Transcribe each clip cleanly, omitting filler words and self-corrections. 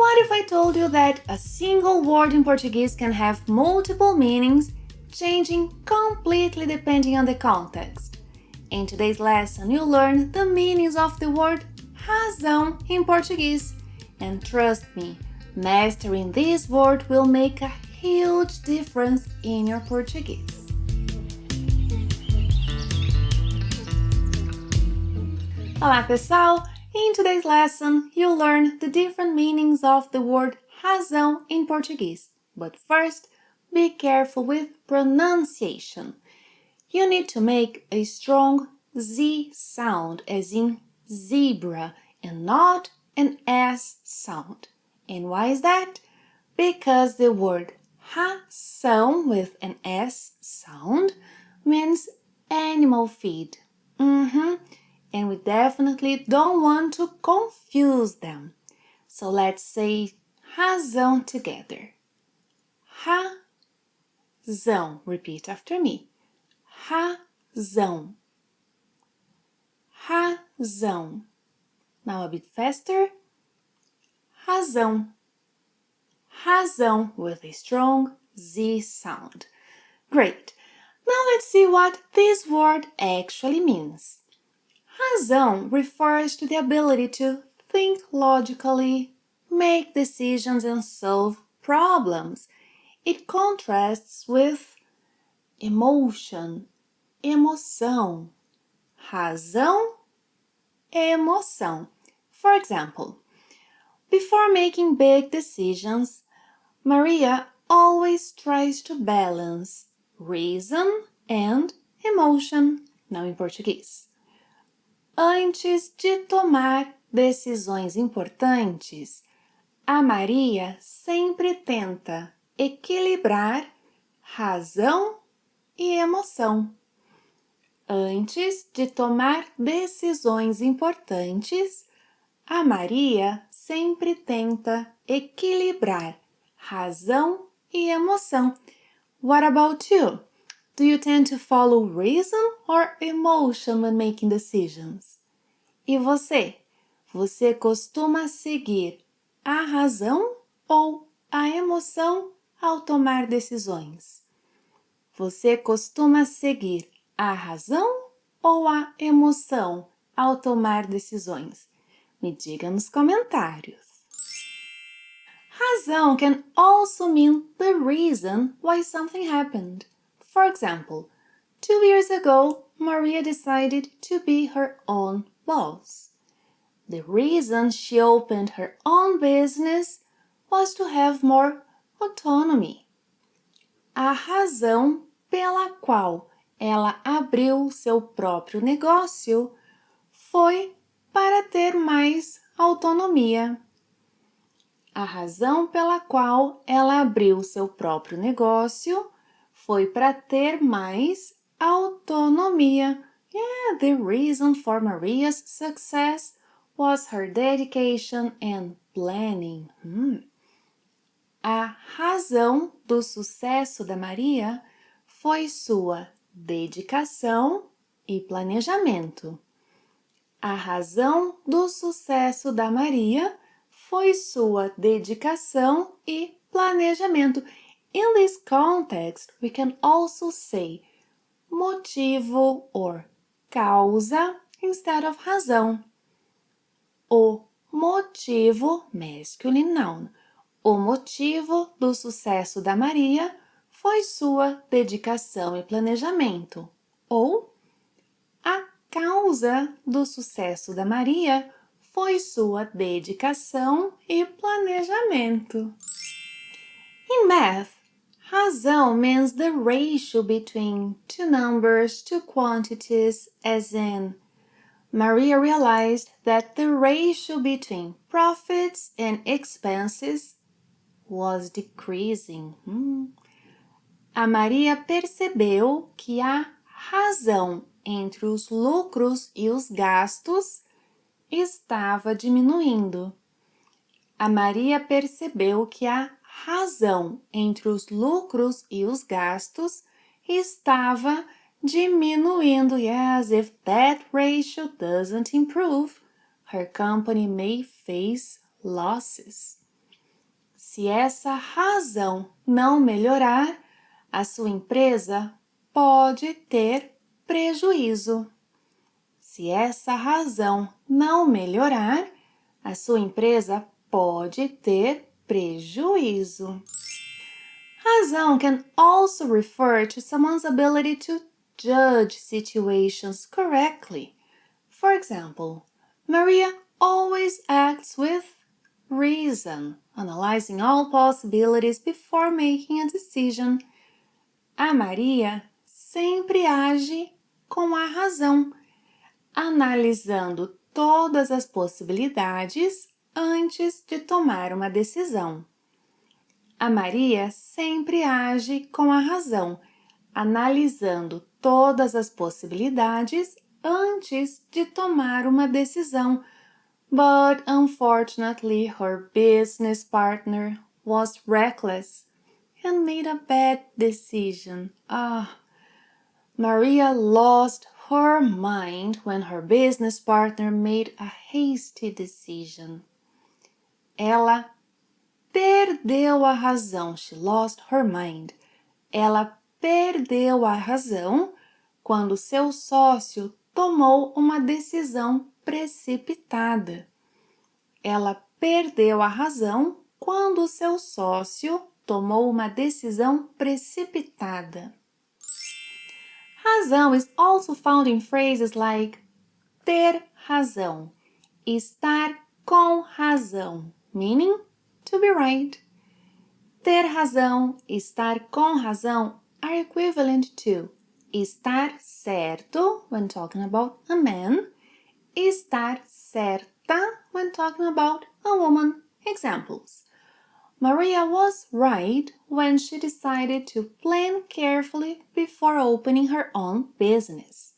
What if I told you that a single word in Portuguese can have multiple meanings, changing completely depending on the context? In today's lesson, you'll learn the meanings of the word razão in Portuguese. And trust me, mastering this word will make a huge difference in your Portuguese. Olá, pessoal! In today's lesson, you'll learn the different meanings of the word razão in Portuguese. But first, be careful with pronunciation. You need to make a strong Z sound, as in zebra, and not an S sound. And why is that? Because the word ração with an S sound means animal feed. And we definitely don't want to confuse them. So let's say razão together. Razão. Repeat after me. Razão. Razão. Now a bit faster. Razão. Razão with a strong Z sound. Great. Now let's see what this word actually means. Razão refers to the ability to think logically, make decisions and solve problems. It contrasts with emotion, emoção. Razão, emoção. For example, before making big decisions, Maria always tries to balance reason and emotion. Now in Portuguese. Antes de tomar decisões importantes, a Maria sempre tenta equilibrar razão e emoção. Antes de tomar decisões importantes, a Maria sempre tenta equilibrar razão e emoção. What about you? Do you tend to follow reason or emotion when making decisions? E você? Você costuma seguir a razão ou a emoção ao tomar decisões? Você costuma seguir a razão ou a emoção ao tomar decisões? Me diga nos comentários. Razão can also mean the reason why something happened. For example, 2 years ago, Maria decided to be her own boss. The reason she opened her own business was to have more autonomy. A razão pela qual ela abriu seu próprio negócio foi para ter mais autonomia. A razão pela qual ela abriu seu próprio negócio foi para ter mais autonomia. Yeah, the reason for Maria's success was her dedication and planning. A razão do sucesso da Maria foi sua dedicação e planejamento. A razão do sucesso da Maria foi sua dedicação e planejamento. In this context, we can also say motivo or causa instead of razão. O motivo, masculine noun. O motivo do sucesso da Maria foi sua dedicação e planejamento. Ou a causa do sucesso da Maria foi sua dedicação e planejamento. In math, razão means the ratio between two numbers, two quantities, as in Maria realized that the ratio between profits and expenses was decreasing. A Maria percebeu que a razão entre os lucros e os gastos estava diminuindo. A Maria percebeu que a razão entre os lucros e os gastos estava diminuindo. Yes, if that ratio doesn't improve, her company may face losses. Se essa razão não melhorar, a sua empresa pode ter prejuízo. Se essa razão não melhorar, a sua empresa pode ter prejuízo. Razão can also refer to someone's ability to judge situations correctly. For example, Maria always acts with reason, analyzing all possibilities before making a decision. A Maria sempre age com a razão, analisando todas as possibilidades antes de tomar uma decisão. A Maria sempre age com a razão, analisando todas as possibilidades antes de tomar uma decisão. But unfortunately, her business partner was reckless and made a bad decision. Maria lost her mind when her business partner made a hasty decision. Ela perdeu a razão. She lost her mind. Ela perdeu a razão quando seu sócio tomou uma decisão precipitada. Ela perdeu a razão quando seu sócio tomou uma decisão precipitada. Razão is also found in phrases like ter razão, estar com razão, meaning to be right. Ter razão, estar com razão are equivalent to estar certo when talking about a man, estar certa when talking about a woman. Examples. Maria was right when she decided to plan carefully before opening her own business.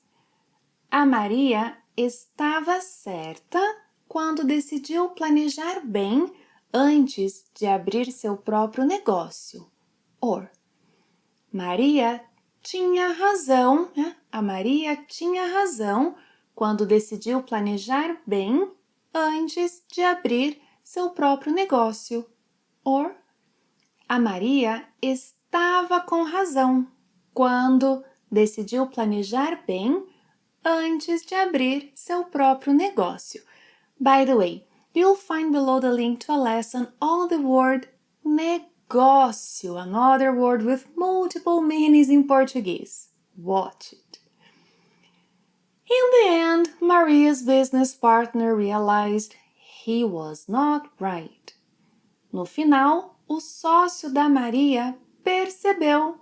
A Maria estava certa quando decidiu planejar bem antes de abrir seu próprio negócio. Or, Maria tinha razão, A Maria tinha razão quando decidiu planejar bem antes de abrir seu próprio negócio. Or, a Maria estava com razão quando decidiu planejar bem antes de abrir seu próprio negócio. By the way, you'll find below the link to a lesson on the word negócio, another word with multiple meanings in Portuguese. Watch it. In the end, Maria's business partner realized he was not right. No final, o sócio da Maria percebeu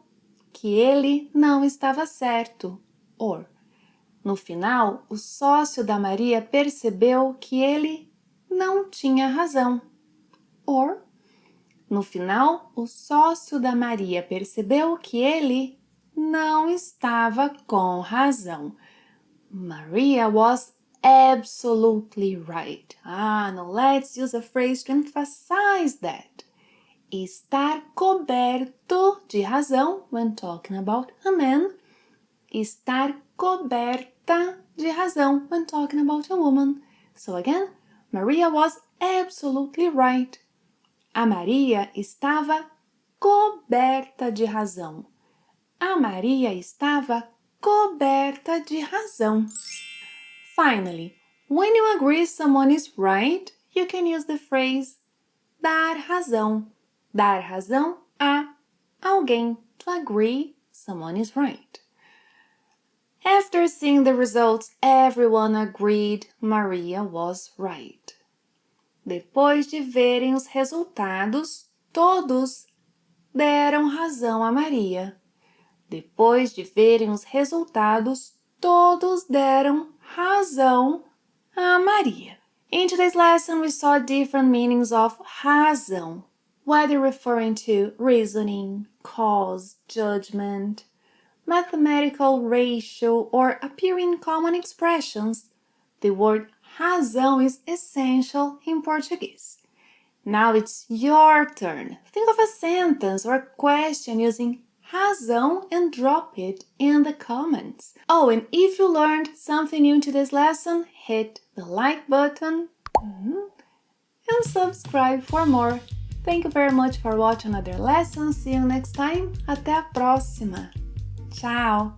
que ele não estava certo. Or, no final, o sócio da Maria percebeu que ele não tinha razão. Or, no final, o sócio da Maria percebeu que ele não estava com razão. Maria was absolutely right. Now let's use a phrase to emphasize that. Estar coberto de razão when talking about a man. Estar coberta de razão when talking about a woman. So again, Maria was absolutely right. A Maria estava coberta de razão. A Maria estava coberta de razão. Finally, when you agree someone is right, you can use the phrase dar razão. Dar razão a alguém. To agree someone is right. After seeing the results, everyone agreed Maria was right. Depois de verem os resultados, todos deram razão a Maria. Depois de verem os resultados, todos deram razão a Maria. In today's lesson, we saw different meanings of razão, whether referring to reasoning, cause, judgment, mathematical ratio, or appearing in common expressions. The word razão is essential in Portuguese. Now it's your turn. Think of a sentence or a question using razão and drop it in the comments. Oh, and if you learned something new in today's lesson, hit the like button and subscribe for more. Thank you very much for watching another lesson. See you next time. Até a próxima. Tchau!